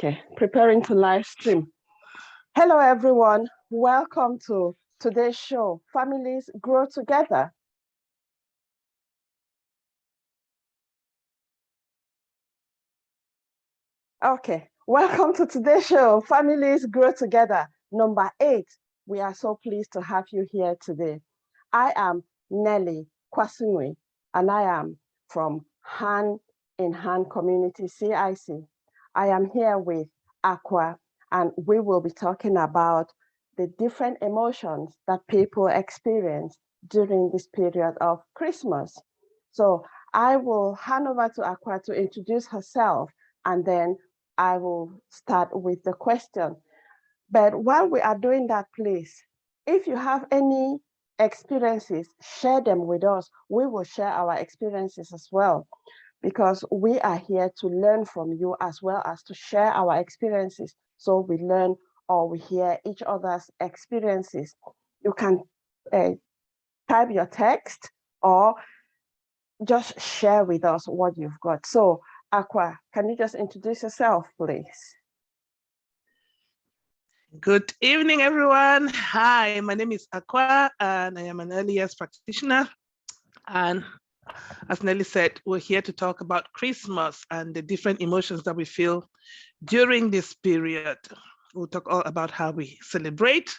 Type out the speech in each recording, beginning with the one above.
Okay, preparing to live stream. Hello, everyone. Welcome to today's show, Families Grow Together. Okay, welcome to today's show, Families Grow Together, number 8. We are so pleased to have you here today. I am Nelly Kwasunwe, and I am from Hand in Hand Community CIC. I am here with Aqua, and we will be talking about the different emotions that people experience during this period of Christmas. So I will hand over to Aqua to introduce herself, and then I will start with the question. But while we are doing that, please, if you have any experiences, share them with us. We will share our experiences as well, because we are here to learn from you as well as to share our experiences. So we learn or we hear each other's experiences. You can type your text or just share with us what you've got. So Aqua, can you just introduce yourself, please? Good evening, everyone. Hi, my name is Aqua, and I am an early years practitioner. And as Nelly said, we're here to talk about Christmas and the different emotions that we feel during this period. We'll talk all about how we celebrate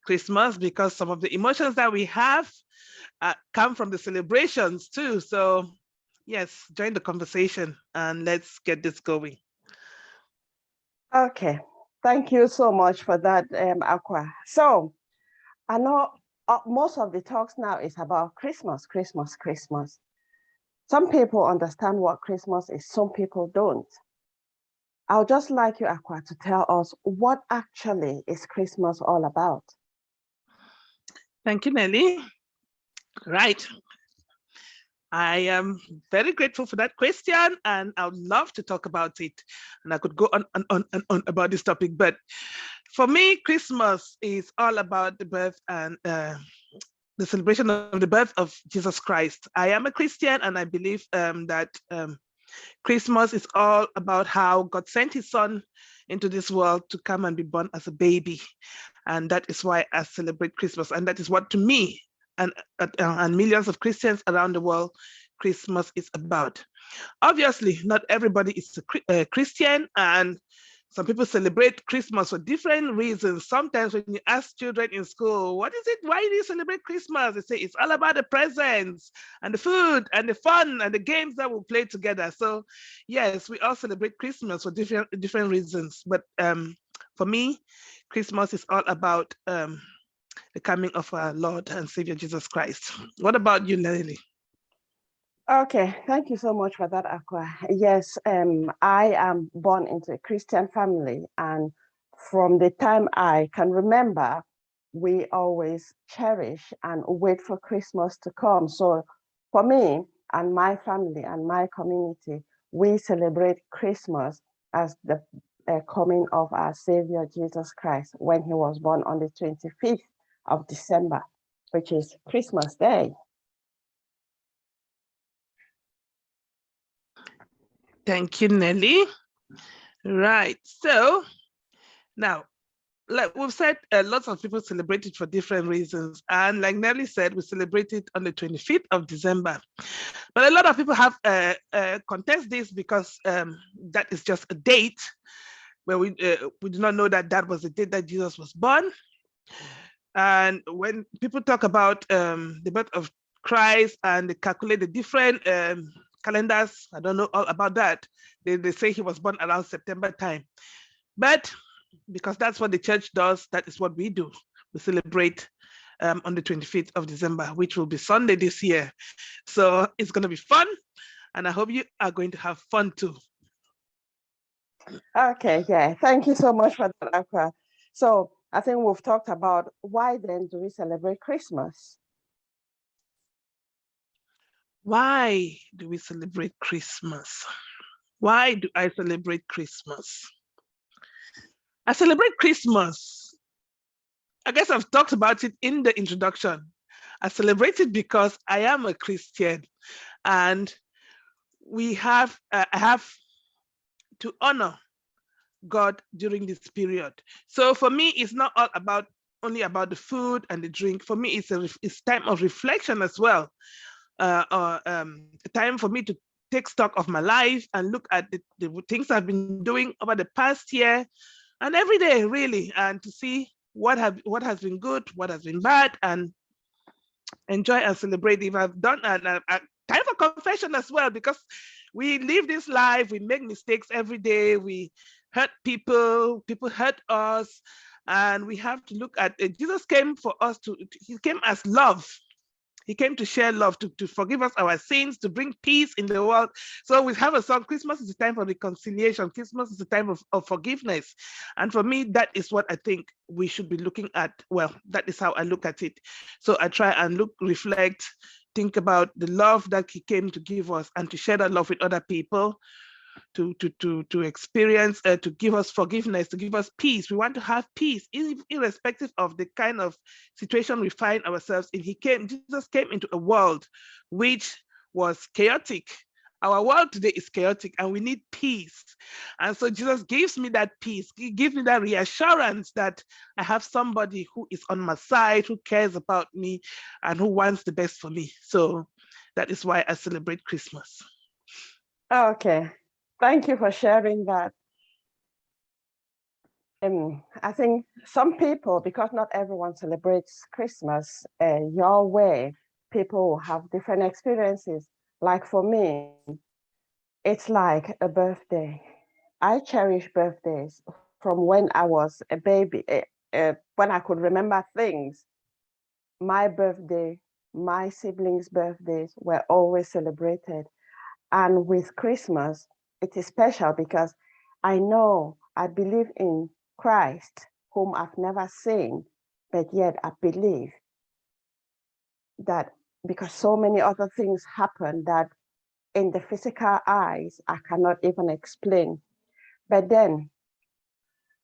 Christmas, because some of the emotions that we have come from the celebrations too. So yes, join the conversation and let's get this going. Okay, thank you so much for that, Aqua. So I know most of the talks now is about Christmas, Christmas, Christmas. Some people understand what Christmas is, some people don't. I'll just like you, Aqua, to tell us what actually is Christmas all about. Thank you, Nelly. Right. I am very grateful for that question, and I would love to talk about it. And I could go on and on about this topic. But for me, Christmas is all about the birth and the celebration of the birth of Jesus Christ. I am a Christian, and I believe that Christmas is all about how God sent his son into this world to come and be born as a baby. And that is why I celebrate Christmas. And that is what, to me, and millions of Christians around the world, Christmas is about. Obviously, not everybody is a Christian, and some people celebrate Christmas for different reasons. Sometimes when you ask children in school, what is it? Why do you celebrate Christmas? They say it's all about the presents and the food and the fun and the games that we'll play together. So yes, we all celebrate Christmas for different reasons. But for me, Christmas is all about the coming of our Lord and Savior Jesus Christ. What about you, Nelly? Okay, thank you so much for that, Aqua. Yes, I am born into a Christian family, and from the time I can remember, we always cherish and wait for Christmas to come. So for me and my family and my community, we celebrate Christmas as the coming of our Savior Jesus Christ when he was born on the 25th of December, which is Christmas Day. Thank you, Nelly. Right. So now, like we've said, lots of people celebrate it for different reasons. And like Nelly said, we celebrate it on the 25th of December. But a lot of people have contest this because that is just a date where we do not know that that was the date that Jesus was born. And when people talk about the birth of Christ and they calculate the different calendars, I don't know all about that. They say he was born around September time. But because that's what the church does, that is what we do. We celebrate on the 25th of December, which will be Sunday this year. So it's going to be fun. And I hope you are going to have fun too. Okay, yeah, thank you so much for that, Aqua. So I think we've talked about why then do we celebrate Christmas? Why do we celebrate Christmas? Why do I celebrate Christmas? I celebrate Christmas. I guess I've talked about it in the introduction. I celebrate it because I am a Christian, and I have to honor God during this period. So for me, it's not all about only about the food and the drink. For me, it's time of reflection as well. A time for me to take stock of my life and look at the things I've been doing over the past year and every day, really, and to see what has been good, what has been bad, and enjoy and celebrate. If I've done a time for confession as well, because we live this life, we make mistakes every day, we hurt people, people hurt us, and we have to look at it. Jesus came for us he came as love. He came to share love, to forgive us our sins, to bring peace in the world. So we have a song, Christmas is a time for reconciliation. Christmas is a time of forgiveness. And for me, that is what I think we should be looking at. Well, that is how I look at it. So I try and reflect, think about the love that he came to give us and to share that love with other people, to experience, to give us forgiveness, to give us peace. We want to have peace, irrespective of the kind of situation we find ourselves in. Jesus came into a world which was chaotic. Our world today is chaotic and we need peace. And so Jesus gives me that peace. He gives me that reassurance that I have somebody who is on my side, who cares about me and who wants the best for me. So that is why I celebrate Christmas. Okay. Thank you for sharing that. I think some people, because not everyone celebrates Christmas your way, people have different experiences. Like for me, it's like a birthday. I cherish birthdays from when I was a baby, when I could remember things. My birthday, my siblings' birthdays were always celebrated. And with Christmas, it is special because I know I believe in Christ, whom I've never seen, but yet I believe that because so many other things happen that in the physical eyes, I cannot even explain. But then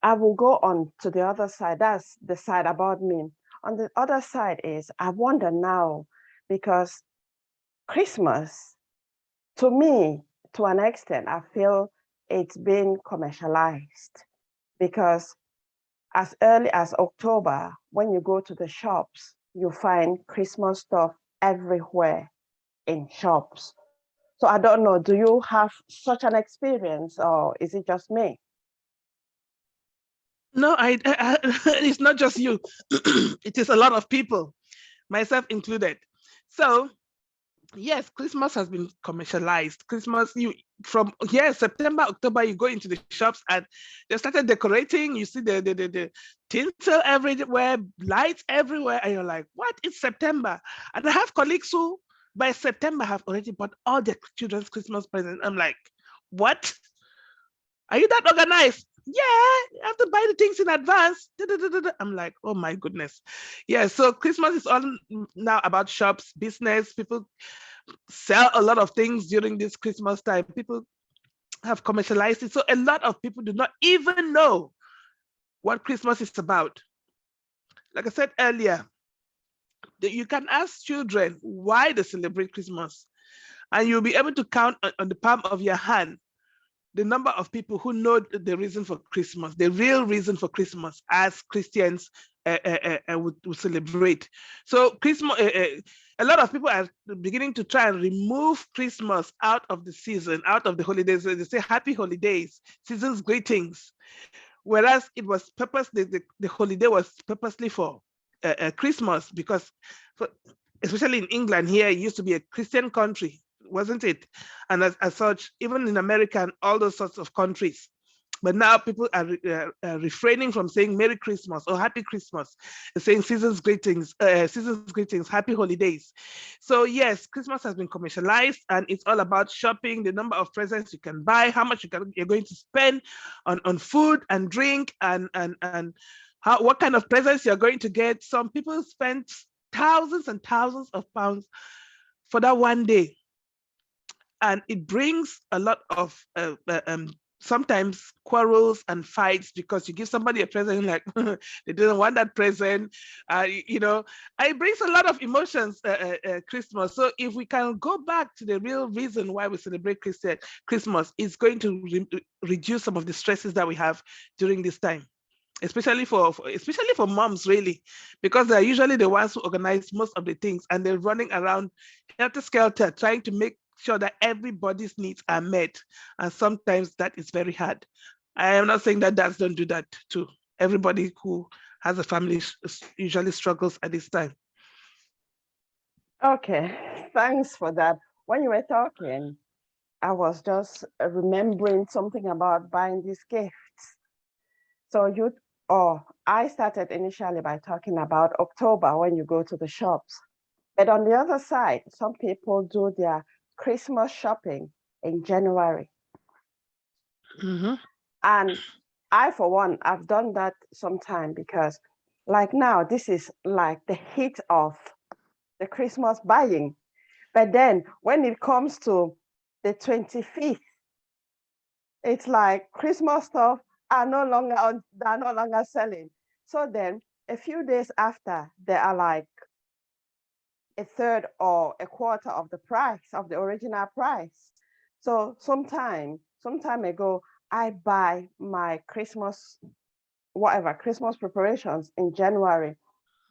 I will go on to the other side. That's the side about me. On the other side is I wonder now, because Christmas, to me, to an extent, I feel it's been commercialized, because as early as October, when you go to the shops, you find Christmas stuff everywhere in shops. So I don't know, do you have such an experience or is it just me? No, it's not just you. It is a lot of people, myself included. So yes, Christmas has been commercialized. Christmas, September, October, you go into the shops and they started decorating. You see the tinsel everywhere, lights everywhere, and you're like, what? It's September. And I have colleagues who by September have already bought all their children's Christmas presents. I'm like, what? Are you that organized? Yeah, you have to buy the things in advance. I'm like, oh my goodness. Yeah, so Christmas is all now about shops, business. People sell a lot of things during this Christmas time. People have commercialized it. So a lot of people do not even know what Christmas is about. Like I said earlier, you can ask children why they celebrate Christmas, and you'll be able to count on the palm of your hand the number of people who know the reason for Christmas, the real reason for Christmas, as Christians would celebrate. So Christmas, a lot of people are beginning to try and remove Christmas out of the season, out of the holidays. They say happy holidays, season's greetings, whereas it was the holiday was purposely for Christmas, because especially in England here, it used to be a Christian country, wasn't it? And as such, even in America and all those sorts of countries. But now people are refraining from saying Merry Christmas or Happy Christmas, saying season's greetings, Happy holidays. So yes, Christmas has been commercialized and it's all about shopping, the number of presents you can buy, how much you're going to spend on food and drink, and what kind of presents you're going to get. Some people spend thousands and thousands of pounds for that one day. And it brings a lot of sometimes quarrels and fights because you give somebody a present like they didn't want that present. It brings a lot of emotions, Christmas. So if we can go back to the real reason why we celebrate Christmas, it's going to reduce some of the stresses that we have during this time, especially for moms, really, because they're usually the ones who organize most of the things, and they're running around helter skelter trying to make sure that everybody's needs are met, and sometimes that is very hard. I am not saying that dads don't do that too. Everybody who has a family usually struggles at this time. Okay, thanks for that. When you were talking, I was just remembering something about buying these gifts. So I started initially by talking about October when you go to the shops. But on the other side, some people do their Christmas shopping in January. Mm-hmm. And I, for one, I've done that sometime because like now, this is like the heat of the Christmas buying. But then when it comes to the 25th, it's like Christmas stuff are no longer selling. So then a few days after, they are like a third or a quarter of the price of the original price. So sometime ago, I buy my Christmas preparations in January,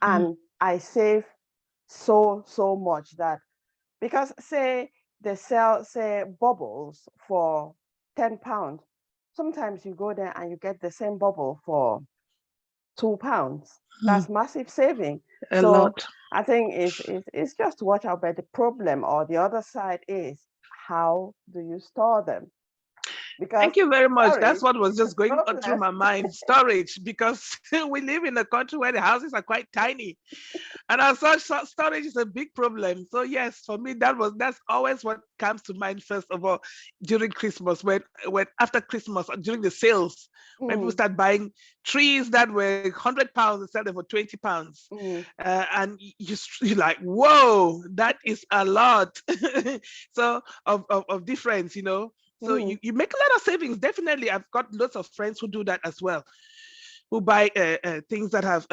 and I save so much that, because say they sell bubbles for £10, sometimes you go there and you get the same bubble for £2. That's massive saving. A So lot. I think it's just to watch out. But the problem or the other side is, how do you store them? Because thank you very much. That's storage what was is just a going through problem. my mind. Storage, because we live in a country where the houses are quite tiny. And as such, storage is a big problem. So yes, for me, that's always what comes to mind first of all during Christmas, when after Christmas, during the sales, when people start buying trees that were £100 and sell them for £20, and you're like, whoa, that is a lot. So of difference, So you make a lot of savings. Definitely, I've got lots of friends who do that as well, who buy things that have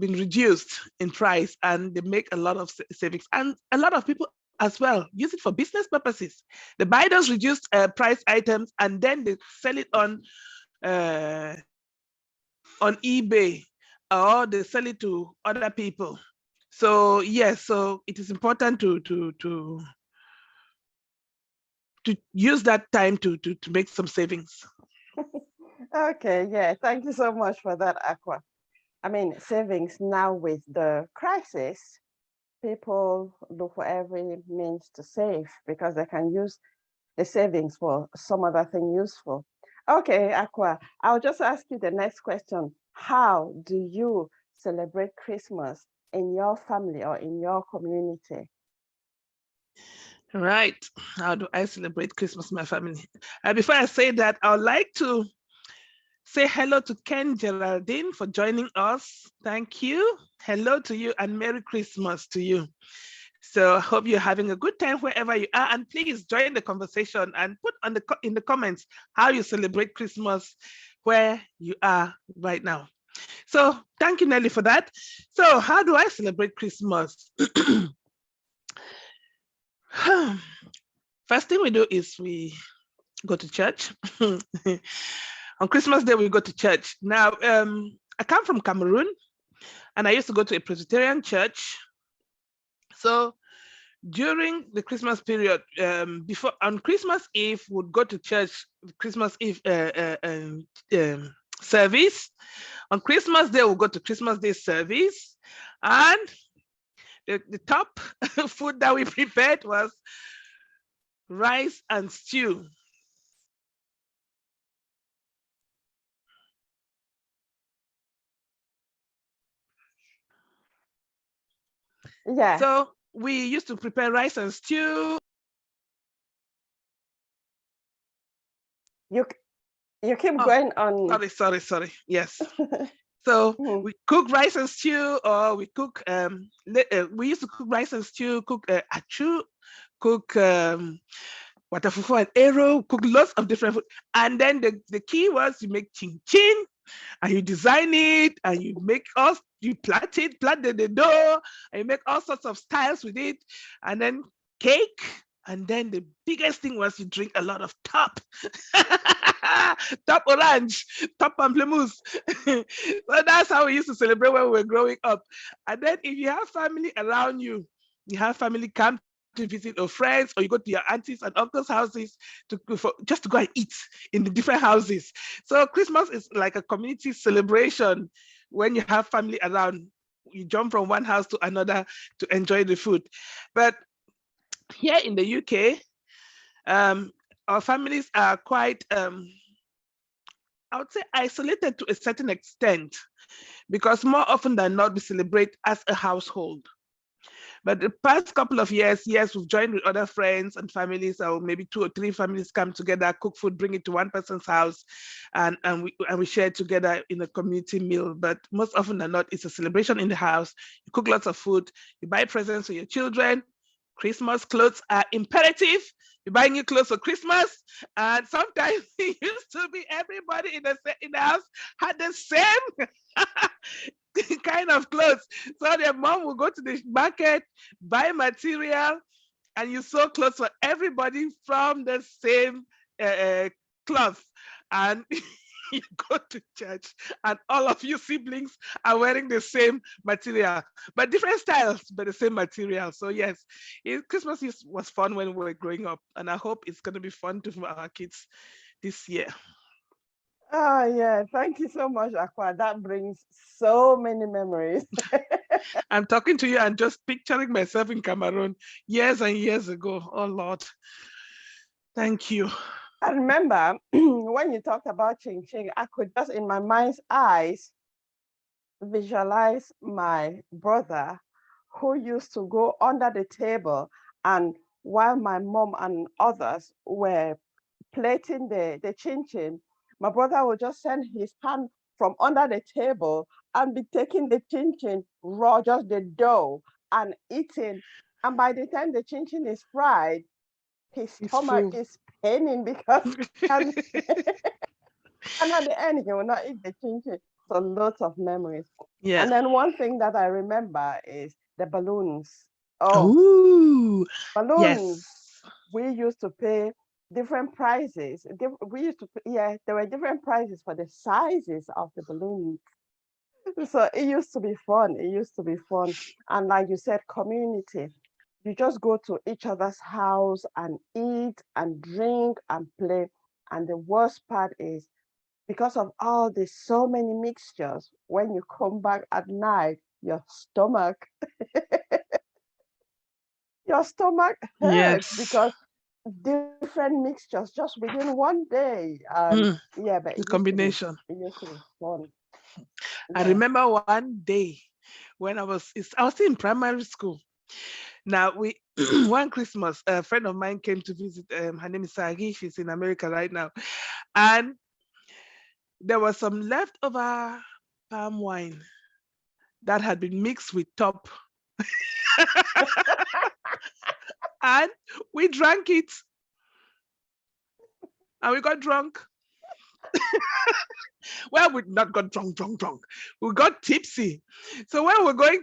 been reduced in price, and they make a lot of savings. And a lot of people as well use it for business purposes. They buy those reduced price items, and then they sell it on eBay, or they sell it to other people. So yes, so it is important to use that time to make some savings. Okay, yeah, thank you so much for that, Aqua. I mean, savings now with the crisis, people look for every means to save because they can use the savings for some other thing useful. Okay, Aqua, I'll just ask you the next question. How do you celebrate Christmas in your family or in your community? Right. How do I celebrate Christmas with my family? Before I say that, I would like to say hello to Ken Geraldine for joining us. Thank you. Hello to you, and Merry Christmas to you. So I hope you're having a good time wherever you are, and please join the conversation and put in the comments how you celebrate Christmas where you are right now. So thank you, Nelly, for that. So how do I celebrate Christmas? First thing we do is we go to church. On Christmas Day, we go to church. Now, I come from Cameroon, and I used to go to a Presbyterian church. So during the Christmas period, before on Christmas Eve, we'd go to church, Christmas Eve service. On Christmas Day, we'll go to Christmas Day service. And the top food that we prepared was rice and stew. Yeah. So we used to prepare rice and stew. You keep going on. Sorry. Yes. So we cook rice and stew, or we cook. We used to cook rice and stew, cook achu, cook watafufu and arrow, cook lots of different food. And then the key was you make chin chin, and you design it, and you make all, you plant the dough, and you make all sorts of styles with it, and then cake. And then the biggest thing was you drink a lot of top. Top orange, top pamplemousse. So that's how we used to celebrate when we were growing up. And then if you have family around you, you have family come to visit your friends, or you go to your aunties and uncles' houses just to go and eat in the different houses. So Christmas is like a community celebration. When you have family around, you jump from one house to another to enjoy the food. But here in the UK, our families are quite, I would say, isolated to a certain extent, because more often than not, we celebrate as a household. But the past couple of years, yes, we've joined with other friends and families, or maybe 2 or 3 families come together, cook food, bring it to one person's house, and we share it together in a community meal. But most often than not, it's a celebration in the house. You cook lots of food, you buy presents for your children. Christmas clothes are imperative. You buy new clothes for Christmas, and sometimes it used to be everybody in the house had the same kind of clothes. So their mom will go to the market, buy material, and you sew clothes for everybody from the same cloth. And you go to church, and all of you siblings are wearing the same material, but different styles, but the same material. So yes, Christmas was fun when we were growing up, and I hope it's going to be fun for our kids this year. Oh, yeah. Thank you so much, Aqua. That brings so many memories. I'm talking to you and just picturing myself in Cameroon years and years ago. Oh, Lord. Thank you. I remember when you talked about Ching Ching, I could just, in my mind's eyes, visualize my brother who used to go under the table, and while my mom and others were plating the chin chin, my brother would just send his hand from under the table and be taking the chin chin raw, just the dough, and eating. And by the time the chin chin is fried, his It's stomach full. is paining because and, and at the end he will not eat the chin chin. So lots of memories. Yeah. And then one thing that I remember is the balloons. Oh, Ooh, balloons. yes. We used to pay different prices. We used to, yeah, there were different prices for the sizes of the balloons. So it used to be fun. It used to be fun. And like you said, community. You just go to each other's house and eat and drink and play. And the worst part is because of all the so many mixtures, when you come back at night, your stomach hurts Yes. because different mixtures just within one day. Mm, Yeah, but the combination. it used to be fun. I Yeah. remember one day when I was still in primary school. Now we one Christmas, a friend of mine came to visit. Her name is Sagi. She's in America right now, and there was some leftover palm wine that had been mixed with top, and we drank it, and we got drunk. Well, we not got drunk. We got tipsy. So when we're going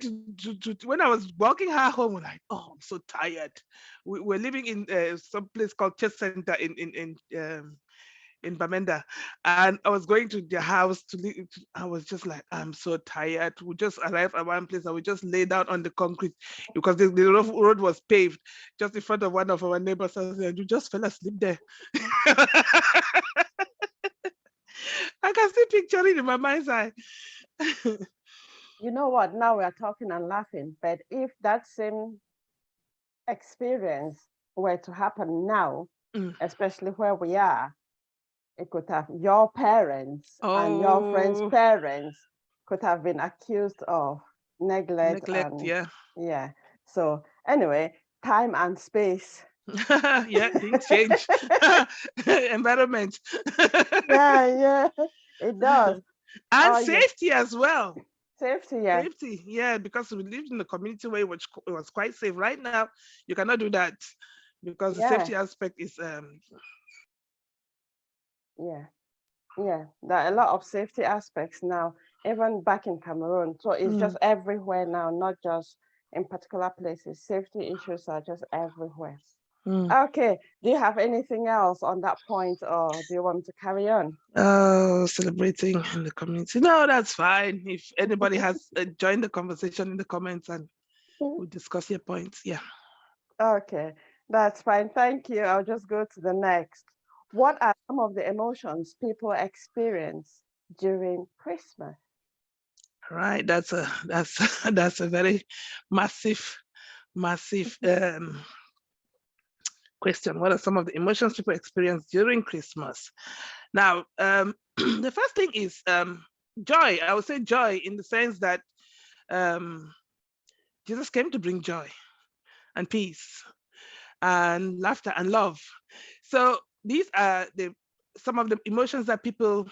when I was walking her home, we're like, oh, I'm so tired. We're living in some place called Chess Center in Bamenda, and I was going to their house to leave. I was just like, I'm so tired. We just arrived at one place and we just lay down on the concrete because the road was paved just in front of one of our neighbors' houses, and you just fell asleep there. I can still picture it in my mind's eye. You know what? Now we are talking and laughing, but if that same experience were to happen now, Mm. especially where we are, it could have your parents and your friends' Oh, parents could have been accused of neglect neglect, and yeah. yeah. So anyway, time and space. Yeah, things change. Environment. Yeah, it does. And Oh yeah, safety as well. safety, yeah. Safety, yeah, because we lived in a community where it was quite safe. Right now, you cannot do that. because the Yeah, safety aspect is yeah, yeah. There are a lot of safety aspects now, even back in Cameroon. So it's mm, just everywhere now, not just in particular places. Safety issues are just everywhere. mm. Okay. Do you have anything else on that point, or do you want to carry on? Celebrating in the community. No, that's fine. If anybody has joined the conversation in the comments and we'll discuss your points. Yeah. Okay, that's fine. Thank you. I'll just go to the next. What are some of the emotions people experience during Christmas? Right. That's that's a very massive, massive question. What are some of the emotions people experience during Christmas? Now, the first thing is joy. I would say joy in the sense that um, Jesus came to bring joy and peace and laughter and love. So these are the some of the emotions that people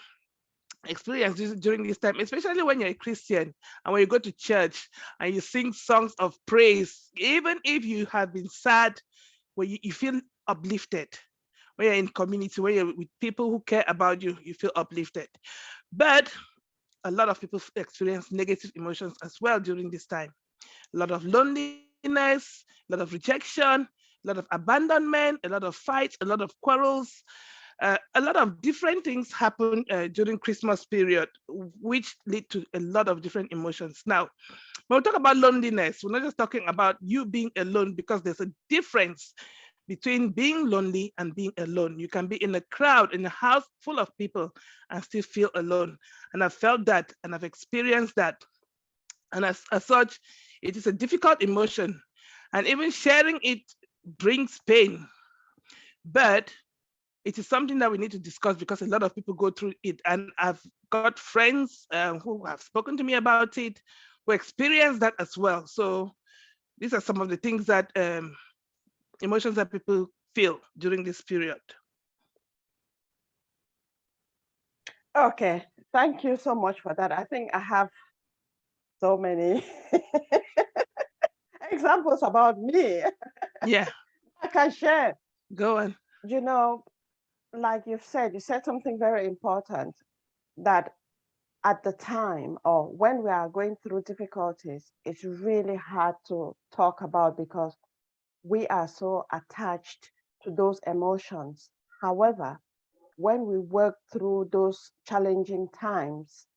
experience during this time, especially when you're a Christian and when you go to church and you sing songs of praise, even if you have been sad, where you feel uplifted. When you're in community, when you're with people who care about you, you feel uplifted. But a lot of people experience negative emotions as well during this time. A lot of loneliness, a lot of rejection, a lot of abandonment, a lot of fights, a lot of quarrels, a lot of different things happen during Christmas period, which lead to a lot of different emotions. Now, when we talk about loneliness, we're not just talking about you being alone, because there's a difference between being lonely and being alone. You can be in a crowd, in a house full of people, and still feel alone. And I've felt that and I've experienced that. And as such, it is a difficult emotion. And even sharing it brings pain. But it is something that we need to discuss because a lot of people go through it. And I've got friends who have spoken to me about it, who experience that as well. So these are some of the things that emotions that people feel during this period. Okay, thank you so much for that. I think I have so many examples about me Yeah, I can share. go on. You know, like you said something very important that at the time or when we are going through difficulties, it's really hard to talk about because we are so attached to those emotions. However, when we work through those challenging times,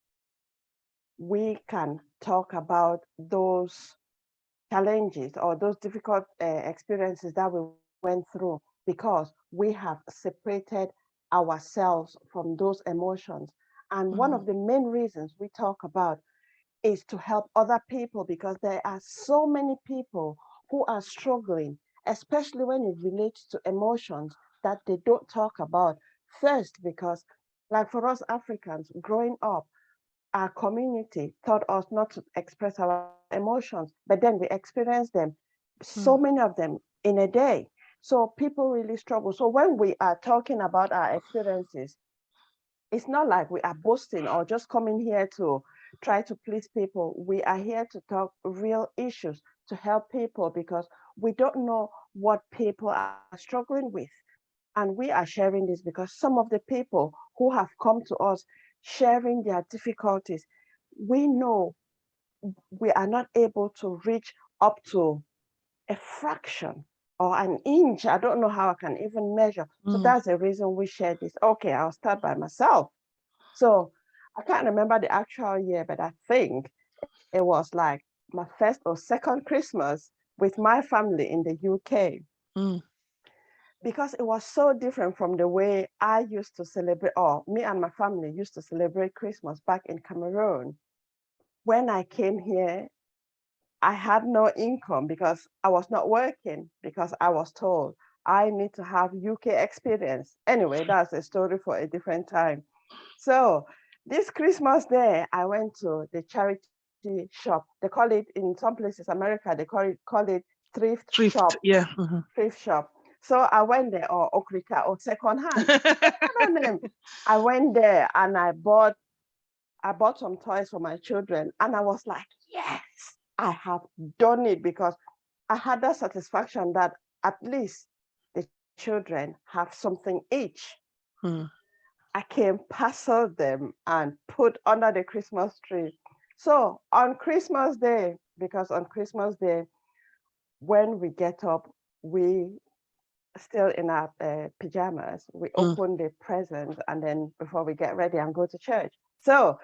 we can talk about those challenges or those difficult experiences that we went through because we have separated ourselves from those emotions. And one Mhm. of the main reasons we talk about is to help other people because there are so many people who are struggling, especially when it relates to emotions that they don't talk about. First, because, like for us Africans growing up, our community taught us not to express our emotions, but then we experience them, so Mm. many of them in a day. So people really struggle. So when we are talking about our experiences, it's not like we are boasting or just coming here to try to please people. We are here to talk real issues to help people because we don't know what people are struggling with. And we are sharing this because some of the people who have come to us sharing their difficulties, we know we are not able to reach up to a fraction or an inch. I don't know how I can even measure. So Mm. that's the reason we share this. Okay, I'll start by myself. So I can't remember the actual year, but I think it was like my first or second Christmas with my family in the UK Mm. because it was so different from the way I used to celebrate, or me and my family used to celebrate Christmas back in Cameroon. When I came here, I had no income because I was not working because I was told I need to have UK experience. Anyway, that's a story for a different time. So this Christmas day, I went to the charity shop. They call it in some places, America, they call it thrift shop, Thrift. Yeah. Mhm. thrift shop. So I went there, or Okrika, or second hand, whatever name. I went there and I bought some toys for my children, and I was like, yes, I have done it because I had that satisfaction that at least children have something each. Mm. I can parcel them and put under the Christmas tree. So on Christmas Day, because on Christmas Day, when we get up, we still in our pajamas, we open the presents, and then before we get ready and go to church. So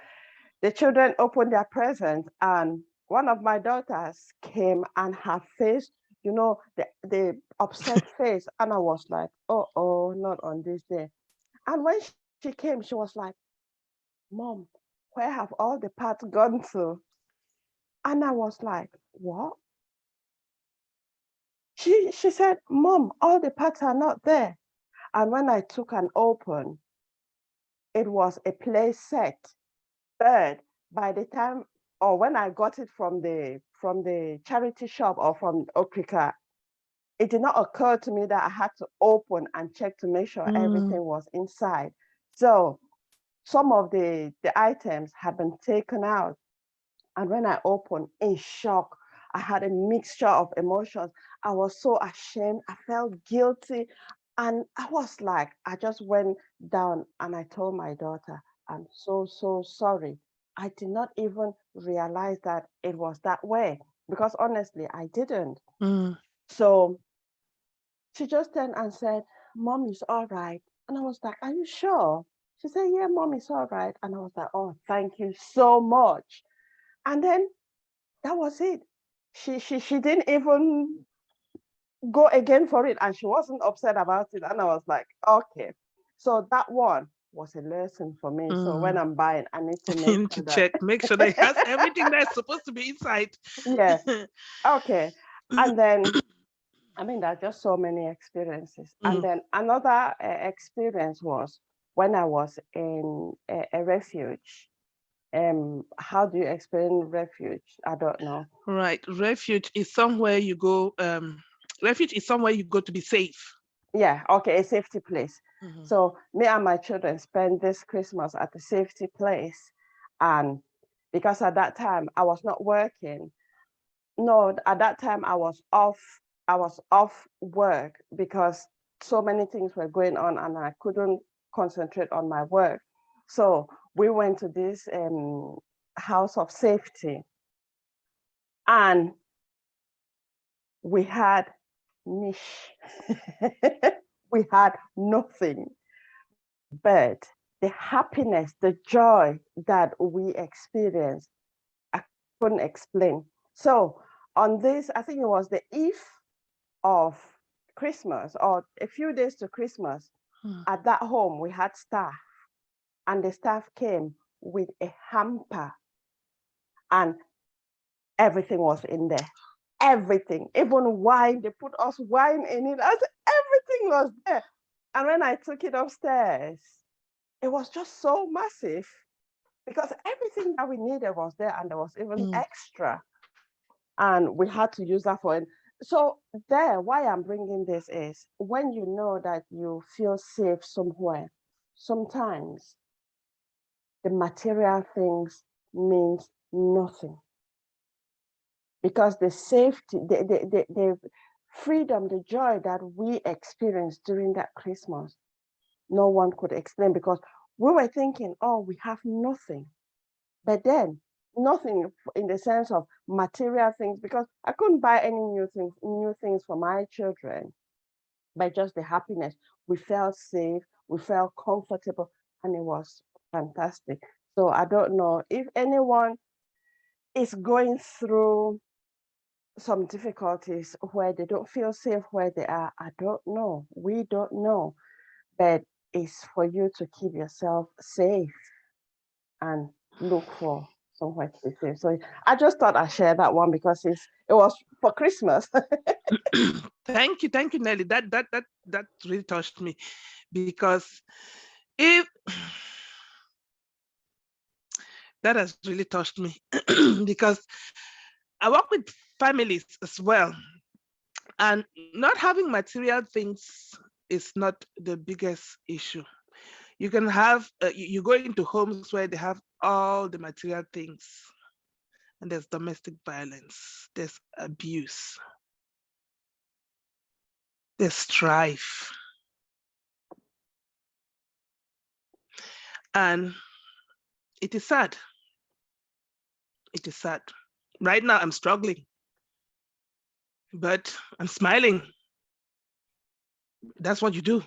the children opened their presents, and one of my daughters came, and her face, the upset face, and I was like, oh, not on this day. And when she came, she was like, Mom, where have all the parts gone to? And I was like, what? She said, Mom, all the parts are not there. And when I took an open, it was a play set. But by the time, or when I got it from the charity shop or from Okrika, it did not occur to me that I had to open and check to make sure everything was inside. So some of the items had been taken out. And when I opened, in shock, I had a mixture of emotions. I was so ashamed. I felt guilty. And I was like, I just went down and I told my daughter, I'm so, so sorry. I did not even realize that it was that way because honestly, I didn't. So she just turned and said, Mom is all right. And I was like, Are you sure? She said, Yeah, Mom is all right. And I was like, Oh, thank you so much. And then that was it. She didn't even go again for it, and she wasn't upset about it. And I was like, okay. So that one was a lesson for me. So when I'm buying, I need to make To sure that make sure that it has everything that's supposed to be inside. yeah, okay. And then I mean, there are just so many experiences. And then another experience was when I was in a refuge. How do you explain refuge? I don't know. Right. Refuge is somewhere you go. Refuge is somewhere you go to be safe. Yeah, okay, a safety place. So me and my children spent this Christmas at a safety place. And because at that time I was not working. No, at that time I was off work because so many things were going on and I couldn't concentrate on my work. So we went to this house of safety and we had niche. We had nothing. But the happiness, the joy that we experienced, I couldn't explain. So on this, I think it was the eve of Christmas or a few days to Christmas, at that home, we had staff, and the staff came with a hamper, and everything was in there. Everything, even wine, they put us wine in it. Everything was there. And when I took it upstairs, it was just so massive because everything that we needed was there and there was even extra. And we had to use that for it. So there, why I'm bringing this is when you know that you feel safe somewhere, sometimes the material things means nothing. Because the safety, the freedom, the joy that we experienced during that Christmas, no one could explain because we were thinking, oh, we have nothing. But then nothing in the sense of material things, because I couldn't buy any new things for my children, but just the happiness. We felt safe, we felt comfortable, and it was fantastic. So I don't know if anyone is going through some difficulties where they don't feel safe where they are. I don't know. We don't know. But it's for you to keep yourself safe and look for somewhere to be safe. So I just thought I'd share that one because it was for Christmas. Thank you, Nelly. That really touched me because if that has really touched me because I work with families as well, and not having material things is not the biggest issue. You can have you go into homes where they have all the material things, and there's domestic violence, there's abuse, there's strife. And it is sad. It is sad. Right now, I'm struggling, but I'm smiling. That's what you do.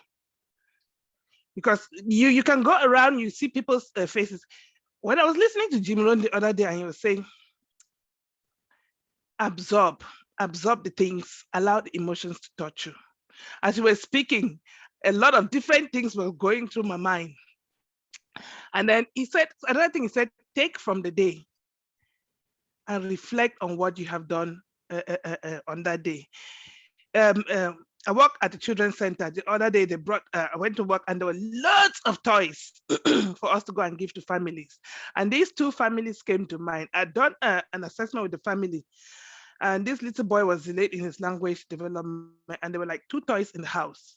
Because you can go around, you see people's faces. When I was listening to Jim Rohn the other day, and he was saying, absorb the things, allow the emotions to touch you. As you were speaking, a lot of different things were going through my mind. And then he said, another thing he said, take from the day and reflect on what you have done on that day. I work at the children's center. The other day, I went to work and there were lots of toys for us to go and give to families. And these two families came to mind. I'd done an assessment with the family, and this little boy was delayed in his language development, and there were like 2 toys in the house.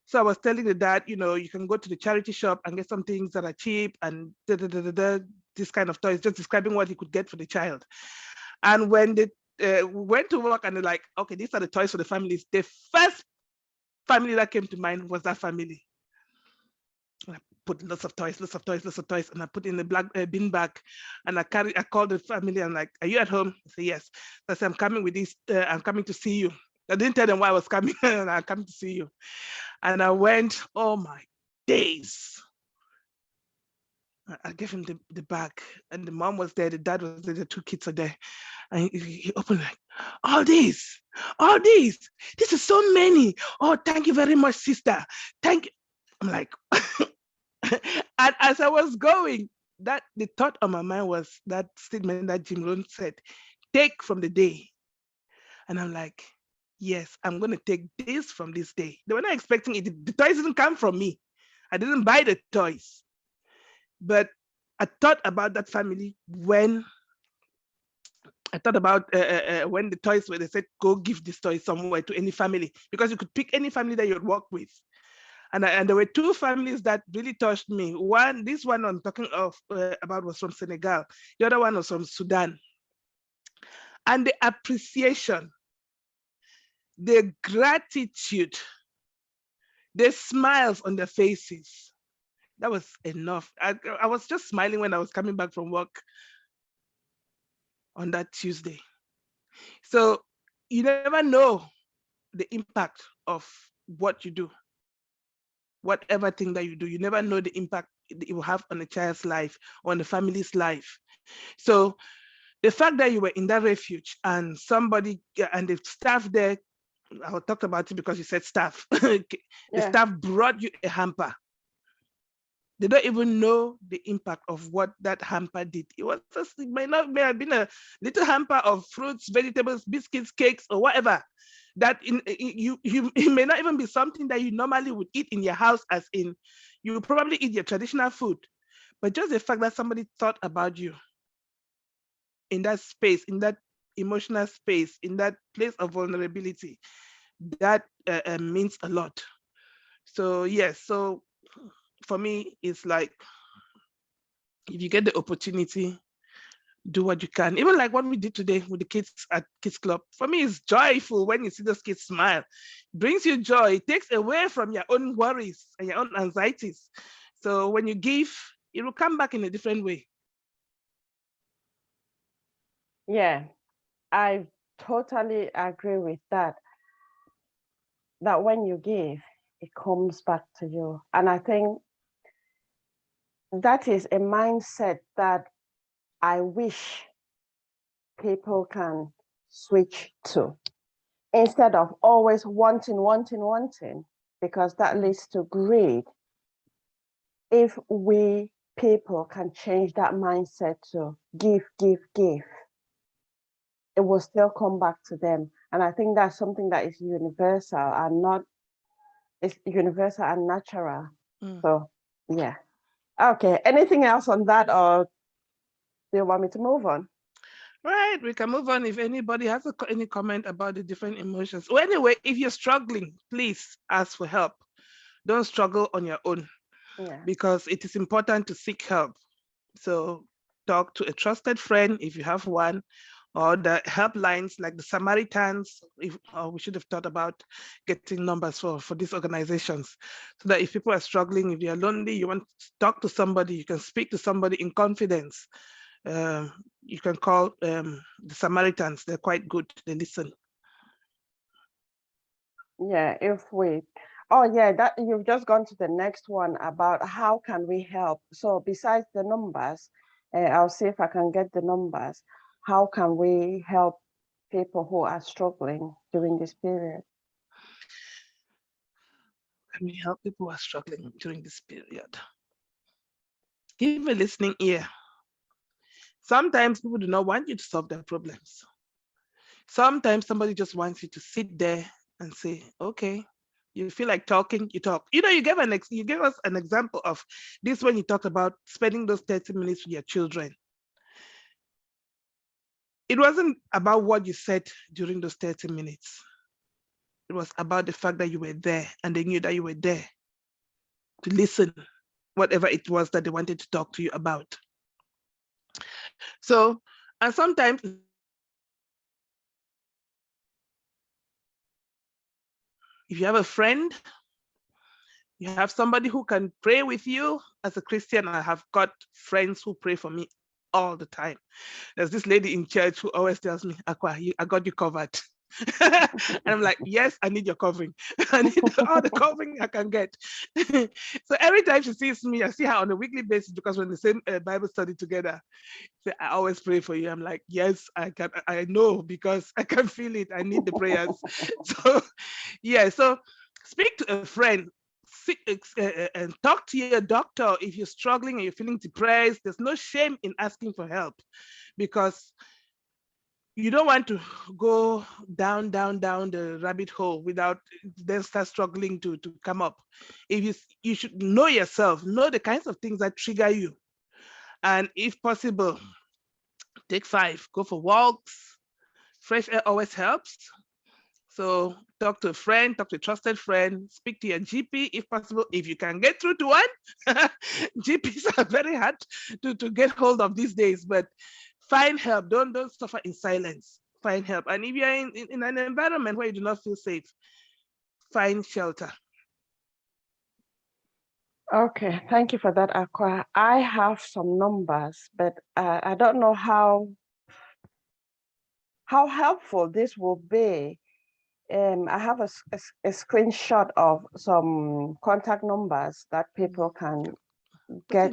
So I was telling the dad, you can go to the charity shop and get some things that are cheap and this kind of toys, just describing what he could get for the child. And when they went to work and they're like, okay, these are the toys for the families, the first family that came to mind was that family. And I put lots of toys, and I put in the black bin bag, and I called the family. I'm like, are you at home? I say, yes. I said, I'm coming with this, I'm coming to see you. I didn't tell them why I was coming, and I'm coming to see you. And I went, oh my days. I gave him the bag, and the mom was there, the dad was there, the 2 kids are there. And he opened like, all these, this is so many. Oh, thank you very much, sister. Thank you. I'm like, and as I was going, the thought on my mind was that statement that Jim Rohn said, take from the day. And I'm like, yes, I'm going to take this from this day. They were not expecting it. The toys didn't come from me. I didn't buy the toys. But I thought about that family when the toys were, they said, go give this toy somewhere to any family, because you could pick any family that you'd work with. And there were 2 families that really touched me. This one I'm talking about was from Senegal. The other one was from Sudan. And the appreciation, the gratitude, the smiles on their faces, that was enough. I was just smiling when I was coming back from work on that Tuesday. So you never know the impact of what you do. Whatever thing that you do, you never know the impact it will have on a child's life or on the family's life. So the fact that you were in that refuge and somebody and the staff there, I talked about it because you said staff. The staff brought you a hamper. They don't even know the impact of what that hamper did. It may have been a little hamper of fruits, vegetables, biscuits, cakes, or whatever. That it may not even be something that you normally would eat in your house, as in you probably eat your traditional food. But just the fact that somebody thought about you in that space, in that emotional space, in that place of vulnerability, that means a lot. So yes, so for me, it's like, if you get the opportunity, do what you can. Even like what we did today with the kids at Kids Club. For me, it's joyful when you see those kids smile. It brings you joy. It takes away from your own worries and your own anxieties. So when you give, it will come back in a different way. Yeah, I totally agree with that. That when you give, it comes back to you. And I think that is a mindset that I wish people can switch to, instead of always wanting, because that leads to greed. If we people can change that mindset to give, it will still come back to them. And I think that's something that is universal and it's universal and natural. So yeah. Okay, anything else on that, or do you want me to move on? Right, we can move on. If anybody has any comment about the different emotions. Well, anyway, if you're struggling, please ask for help. Don't struggle on your own, because it is important to seek help. So talk to a trusted friend if you have one, or the helplines like the Samaritans. We should have thought about getting numbers for these organizations, so that if people are struggling, if you're lonely, you want to talk to somebody, you can speak to somebody in confidence. You can call the Samaritans. They're quite good. They listen. Yeah, oh yeah, that you've just gone to the next one about how can we help. So besides the numbers, I'll see if I can get the numbers. How can we help people who are struggling during this period? Can we help people who are struggling during this period? Give a listening ear. Sometimes people do not want you to solve their problems. Sometimes somebody just wants you to sit there and say, okay, you feel like talking, you talk. You gave us an example of this when you talked about spending those 30 minutes with your children. It wasn't about what you said during those 30 minutes. It was about the fact that you were there and they knew that you were there to listen, whatever it was that they wanted to talk to you about. So, and sometimes if you have a friend, you have somebody who can pray with you. As a Christian, I have got friends who pray for me all the time. There's this lady in church who always tells me, Aqua, I got you covered. And I'm like, yes, I need your covering. I need all the covering I can get. So every time she sees me, I see her on a weekly basis because we're in the same Bible study together. So I always pray for you. I'm like, yes, I can. I know because I can feel it. I need the prayers. So yeah, so speak to a friend. And talk to your doctor if you're struggling and you're feeling depressed. There's no shame in asking for help, because you don't want to go down the rabbit hole without then start struggling to come up. If you should know yourself, know the kinds of things that trigger you, and if possible, take 5, go for walks. Fresh air always helps. So talk to a friend, talk to a trusted friend, speak to your GP if possible, if you can get through to one. GPs are very hard to get hold of these days, but find help. Don't suffer in silence. Find help. And if you're in an environment where you do not feel safe, find shelter. Okay, thank you for that, Aqua. I have some numbers, but I don't know how helpful this will be. I have a screenshot of some contact numbers that people can get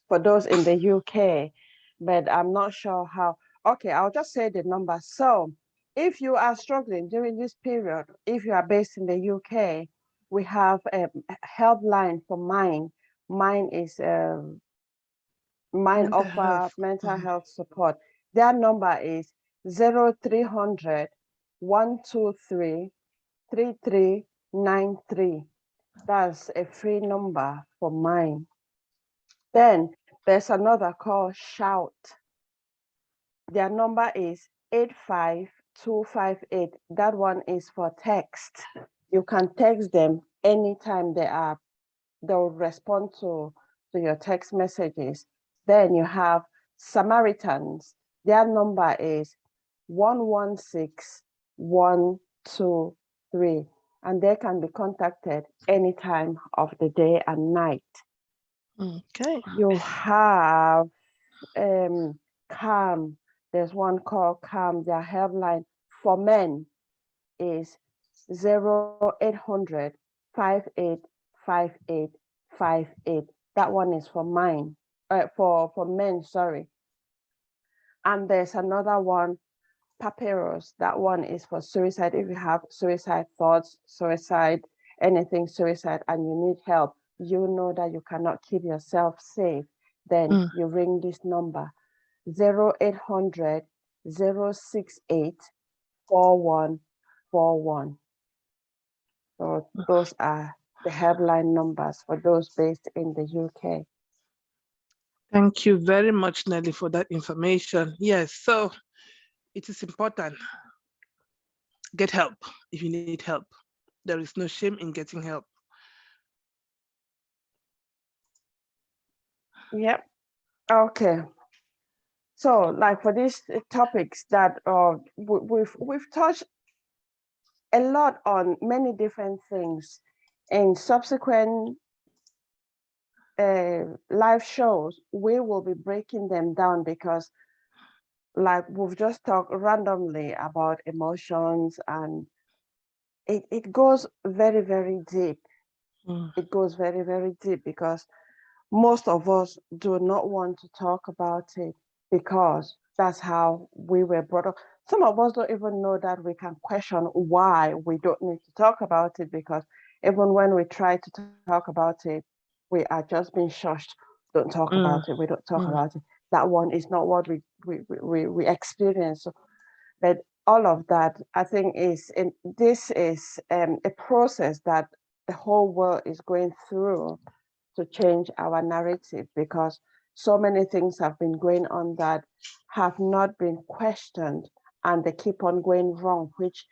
for those in the UK, but I'm not sure how. Okay, I'll just say the number. So if you are struggling during this period, if you are based in the UK, we have a helpline for Mind. Mind is Mind offer mental health support. Their number is 0300 123 3393. That's a free number for Mind. Then there's another called Shout. Their number is 85258. That one is for text. You can text them anytime they'll respond to your text messages. Then you have Samaritans. Their number is 116123, and they can be contacted any time of the day and night. Okay. You have Calm. There's one called Calm. Their helpline for men is 0800 585858. That one is for mine, for men, sorry. And there's another one, Papyrus. That one is for suicide. If you have suicide thoughts, suicide, anything suicide, and you need help, you know that you cannot keep yourself safe, then you ring this number, 0800 068 4141. So those are the helpline numbers for those based in the UK. Thank you very much, Nelly, for that information. Yes, so it is important. Get help if you need help. There is no shame in getting help. Yep. Okay. So, like for these topics that we've touched a lot on many different things. In subsequent live shows, we will be breaking them down because, like, we've just talked randomly about emotions, and it goes very, very deep. It goes very, very deep because most of us do not want to talk about it because that's how we were brought up. Some of us don't even know that we can question why we don't need to talk about it, because even when we try to talk about it, we are just being shushed. Don't talk about it. We don't talk about it. That one is not what we experience. So, but all of that, I think, this is a process that the whole world is going through to change our narrative, because so many things have been going on that have not been questioned, and they keep on going wrong, which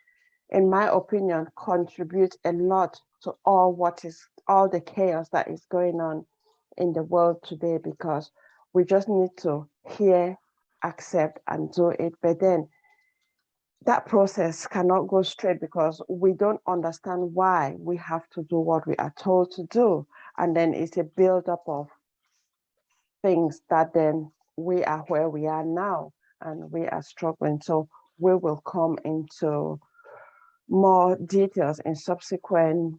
in my opinion contributes a lot to all the chaos that is going on in the world today, because we just need to hear, accept, and do it. But then that process cannot go straight because we don't understand why we have to do what we are told to do. And then it's a buildup of things that then we are where we are now and we are struggling. So we will come into more details in subsequent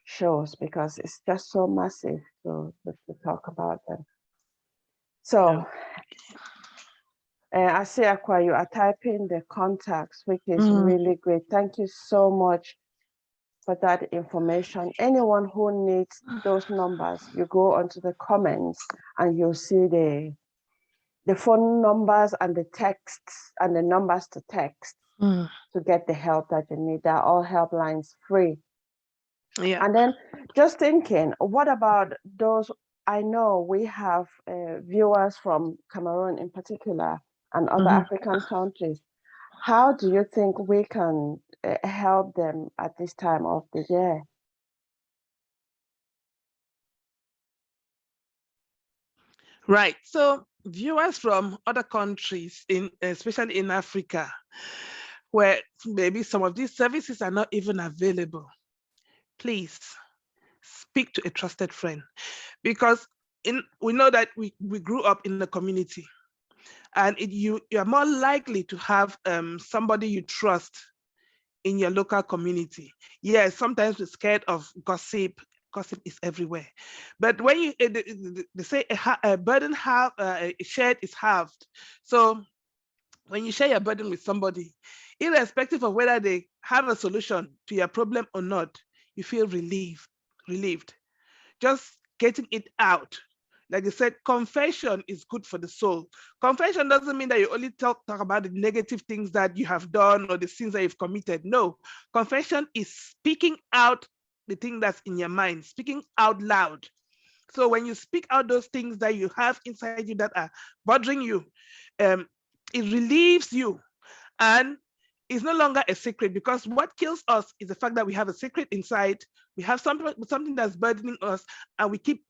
shows because it's just so massive to talk about them. So I see, Aqua, you are typing the contacts, which is really great. Thank you so much for that information. Anyone who needs those numbers, you go onto the comments and you'll see the phone numbers and the texts and the numbers to text to get the help that you need. They're all helplines free. Yeah. And then just thinking, what about those? I know we have viewers from Cameroon in particular and other African countries. How do you think we can help them at this time of the year? Right. So viewers from other countries, especially in Africa, where maybe some of these services are not even available, please speak to a trusted friend, because we know that we grew up in the community, and you are more likely to have somebody you trust in your local community. Yes, sometimes we're scared of gossip. Gossip is everywhere, but when you they say a burden shared is halved. So when you share your burden with somebody, irrespective of whether they have a solution to your problem or not, you feel relieved. Just getting it out. Like I said, confession is good for the soul. Confession doesn't mean that you only talk about the negative things that you have done or the sins that you've committed. No, confession is speaking out the thing that's in your mind, speaking out loud. So when you speak out those things that you have inside you that are bothering you, um, it relieves you, and it's no longer a secret, because what kills us is the fact that we have a secret inside. We have something that's burdening us, and we keep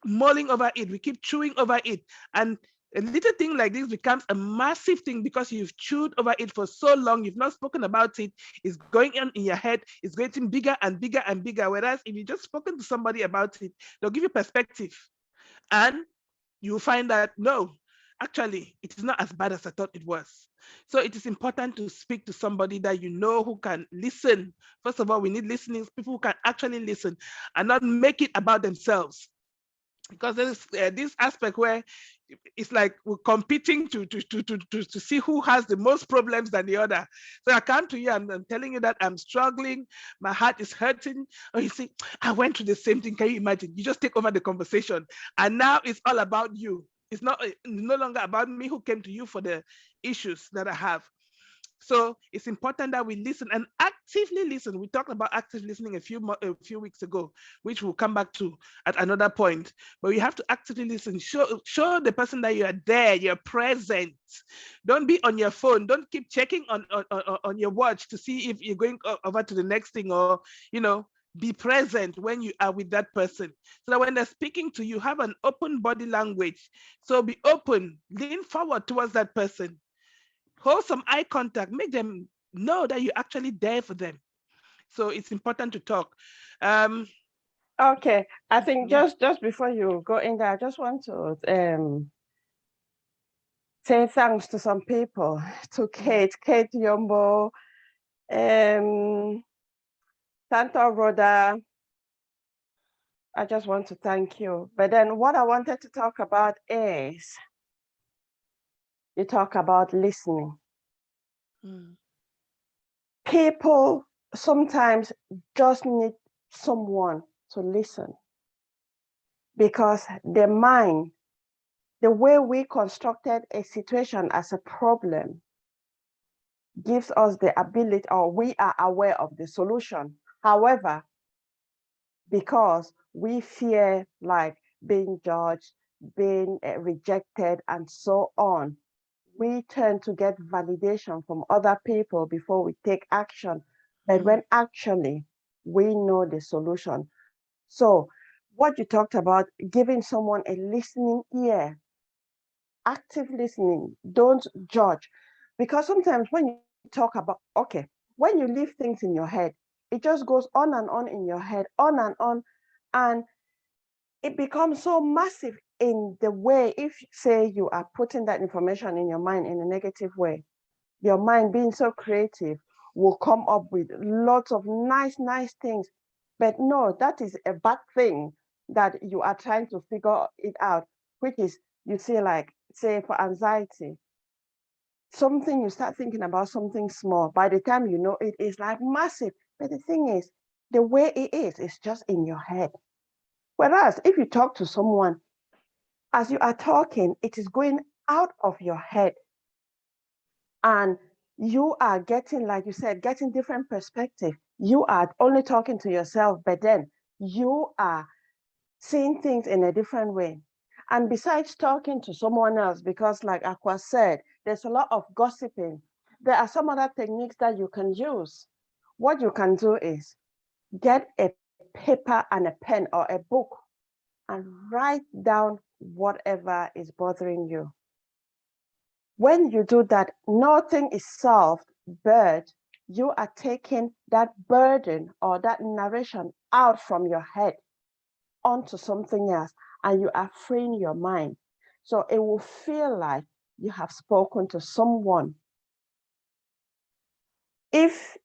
mulling over it, we keep chewing over it, and a little thing like this becomes a massive thing because you've chewed over it for so long, you've not spoken about it, it's going on in your head, it's getting bigger and bigger and bigger. Whereas if you just spoken to somebody about it, they'll give you perspective, and you'll find that no, actually it is not as bad as I thought it was. So it is important to speak to somebody that you know who can listen. First of all, we need listening, people who can actually listen and not make it about themselves, because there's this aspect where it's like we're competing to see who has the most problems than the other. So I come to you and I'm telling you that I'm struggling, my heart is hurting. Or you say, I went through the same thing. Can you imagine? You just take over the conversation. And now it's all about you. It's no longer about me who came to you for the issues that I have. So it's important that we listen and actively listen. We talked about active listening a few weeks ago, which we'll come back to at another point. But you have to actively listen. Show the person that you are there, you're present. Don't be on your phone. Don't keep checking on your watch to see if you're going over to the next thing, or be present when you are with that person, so that when they're speaking to you, have an open body language. So be open, lean forward towards that person, hold some eye contact, make them know that you're actually there for them. So it's important to talk. Okay, I think Yeah. just before you go in there, I just want to say thanks to some people, to Kate Yombo, Santo Rhoda. I just want to thank you. But then what I wanted to talk about is, you talk about listening. Mm. People sometimes just need someone to listen, because the mind, the way we constructed a situation as a problem, gives us the ability, or we are aware of the solution. However, because we fear like being judged, being rejected, and so on, we tend to get validation from other people before we take action. But when actually we know the solution. So what you talked about, giving someone a listening ear, active listening, don't judge. Because sometimes when you talk about, okay, when you leave things in your head, it just goes on and on in your head, on and on. And it becomes so massive in the way, if say you are putting that information in your mind in a negative way, your mind being so creative will come up with lots of nice things. But no, that is a bad thing that you are trying to figure it out, which is, you see, like, say for anxiety, something, you start thinking about something small. By the time you know, it is like massive. But the thing is, the way it is just in your head. Whereas if you talk to someone, as you are talking, it is going out of your head. And you are getting, like you said, getting different perspective. You are only talking to yourself, but then you are seeing things in a different way. And besides talking to someone else, because like Aqua said, there's a lot of gossiping. There are some other techniques that you can use. What you can do is get a paper and a pen or a book and write down whatever is bothering you. When you do that, nothing is solved, but you are taking that burden or that narration out from your head onto something else, and you are freeing your mind. So it will feel like you have spoken to someone. If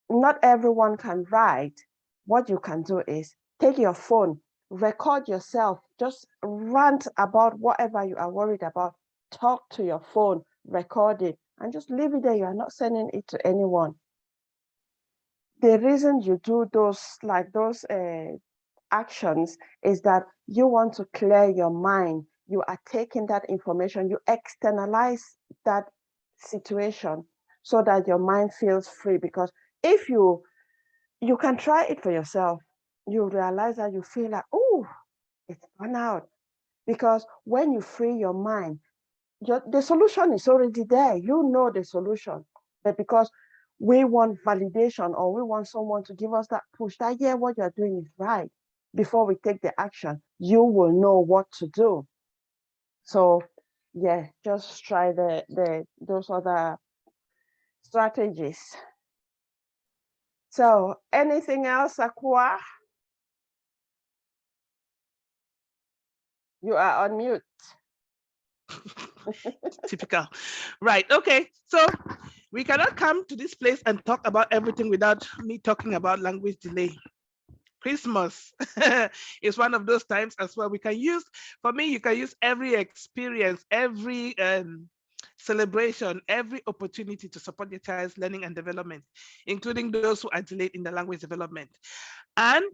not everyone can write, what you can do is take your phone, record yourself, just rant about whatever you are worried about, talk to your phone, record it, and just leave it there. You are not sending it to anyone. The reason you do those, like those actions, is that you want to clear your mind. You are taking that information, you externalize that situation so that your mind feels free. Because if you can try it for yourself, you realize that you feel like, oh, it's gone out. Because when you free your mind, the solution is already there. You know the solution. But because we want validation, or we want someone to give us that push, that, yeah, what you're doing is right, before we take the action, you will know what to do. So yeah, just try those other strategies. So anything else, Akua? You are on mute. Typical. Right. Okay. So we cannot come to this place and talk about everything without me talking about language delay. Christmas is one of those times as well. We can use, for me, you can use every experience, every celebration, every opportunity to support your child's learning and development, including those who are delayed in the language development. And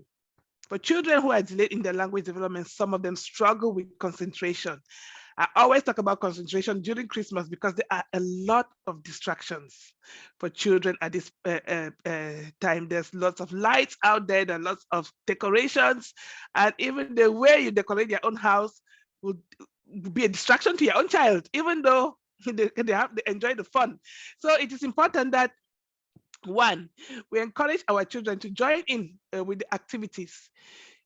for children who are delayed in their language development, some of them struggle with concentration. I always talk about concentration during Christmas because there are a lot of distractions for children at this time. There's lots of lights out there, there are lots of decorations, and even the way you decorate your own house will be a distraction to your own child, even though they enjoy the fun. So it is important that One, we encourage our children to join in with the activities.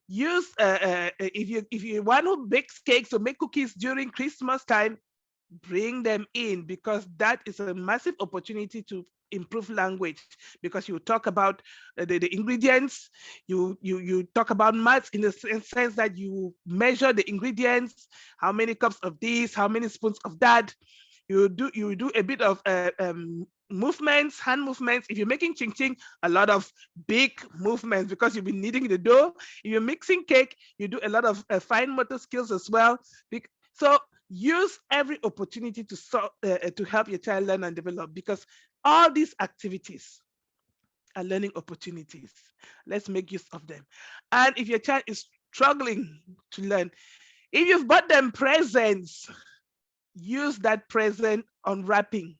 Use if you want to bake cakes or make cookies during Christmas time, bring them in, because that is a massive opportunity to improve language, because you talk about the ingredients, you talk about maths in the sense that you measure the ingredients, how many cups of this, how many spoons of that. You do a bit of movements, hand movements. If you're making ching ching, a lot of big movements, because you'll be kneading the dough. If you're mixing cake, you do a lot of fine motor skills as well. So use every opportunity to help your child learn and develop, because all these activities are learning opportunities. Let's make use of them. And if your child is struggling to learn, if you've bought them presents, use that present unwrapping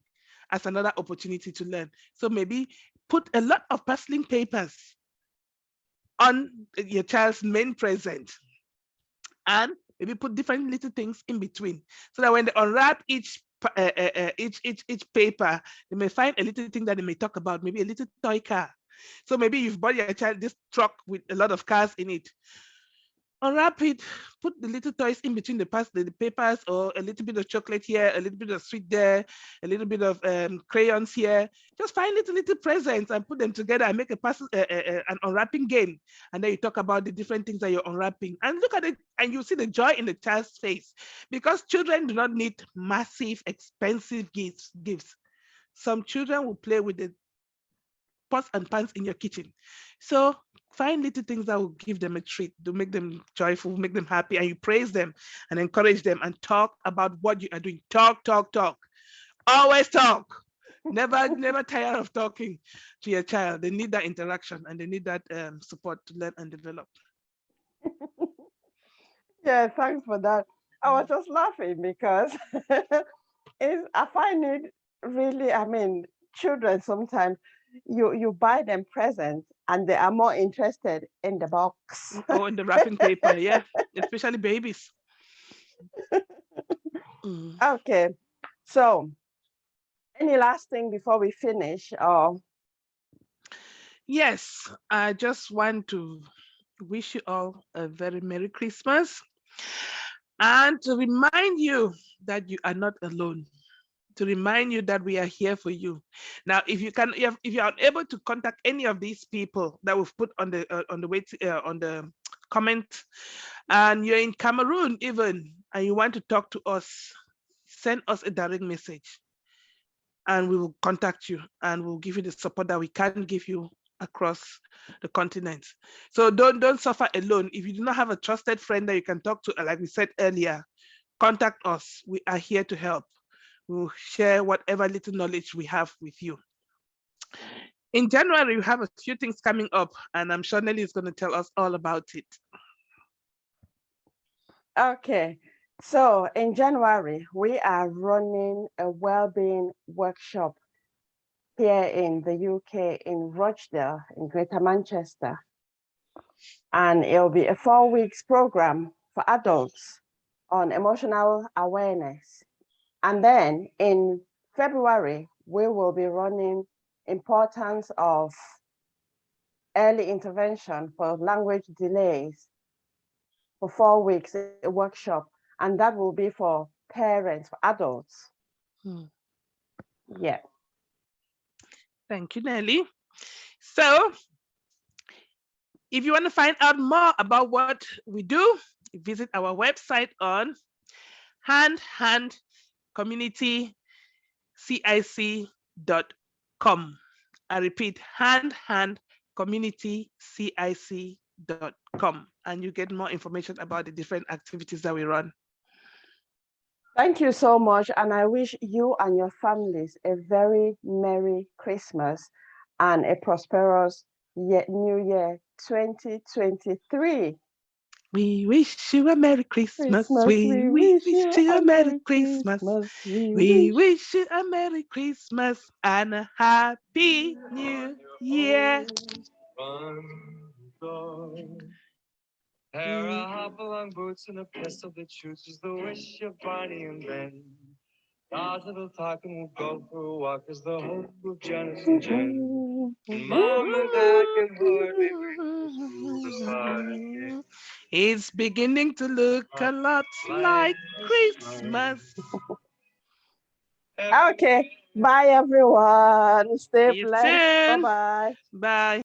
as another opportunity to learn. So maybe put a lot of puzzling papers on your child's main present, and maybe put different little things in between, so that when they unwrap each paper, they may find a little thing that they may talk about, maybe a little toy car. So maybe you've bought your child this truck with a lot of cars in it. Unwrap it, put the little toys in between the papers, or a little bit of chocolate here, a little bit of sweet there, a little bit of crayons here. Just find little presents and put them together and make an unwrapping game. And then you talk about the different things that you're unwrapping, and look at it, and you see the joy in the child's face, because children do not need massive, expensive gifts. Some children will play with the pots and pans in your kitchen. So find little things that will give them a treat, to make them joyful, make them happy, and you praise them and encourage them and talk about what you are doing. Talk, talk, talk. Always talk. Never tire of talking to your child. They need that interaction, and they need that support to learn and develop. Yeah, thanks for that. I was just laughing because I find it really, I mean, children sometimes you buy them presents and they are more interested in the box. Oh, and the wrapping paper, yeah, especially babies. Mm. Okay, so any last thing before we finish? Or Yes, I just want to wish you all a very Merry Christmas, and to remind you that you are not alone. To remind you that we are here for you. Now, if you're unable to contact any of these people that we've put on the on the comment, and you're in Cameroon even, and you want to talk to us, send us a direct message, and we will contact you, and we'll give you the support that we can give you across the continent. So don't suffer alone. If you do not have a trusted friend that you can talk to, like we said earlier, contact us. We are here to help. We'll share whatever little knowledge we have with you. In January, we have a few things coming up, and I'm sure Nelly is going to tell us all about it. okay, so in January we are running a well-being workshop here in the UK in Rochdale in Greater Manchester, and it'll be a 4 weeks program for adults on emotional awareness. And then in February, we will be running importance of early intervention for language delays for 4 weeks, a workshop, and that will be for parents, for adults. Hmm. Yeah. Thank you, Nelly. So, if you want to find out more about what we do, visit our website on handhandcommunitycic.com. I repeat, handhandcommunitycic.com, and you get more information about the different activities that we run. Thank you so much. And I wish you and your families a very Merry Christmas and a prosperous New Year 2023. We wish you a Merry Christmas. Christmas, We wish you a Merry Christmas. We wish you a Merry Christmas and a Happy New Year. Pair of hop-along boots and a pistol that shoots is the wish of Barney and Ben. Odds that'll talk and we'll go for a walk is the hope of Janice and Jen. Mom and Dad can hardly wait to party. It's beginning to look a lot like Christmas. Okay. Bye, everyone. Stay See you blessed. soon. Bye-bye. Bye.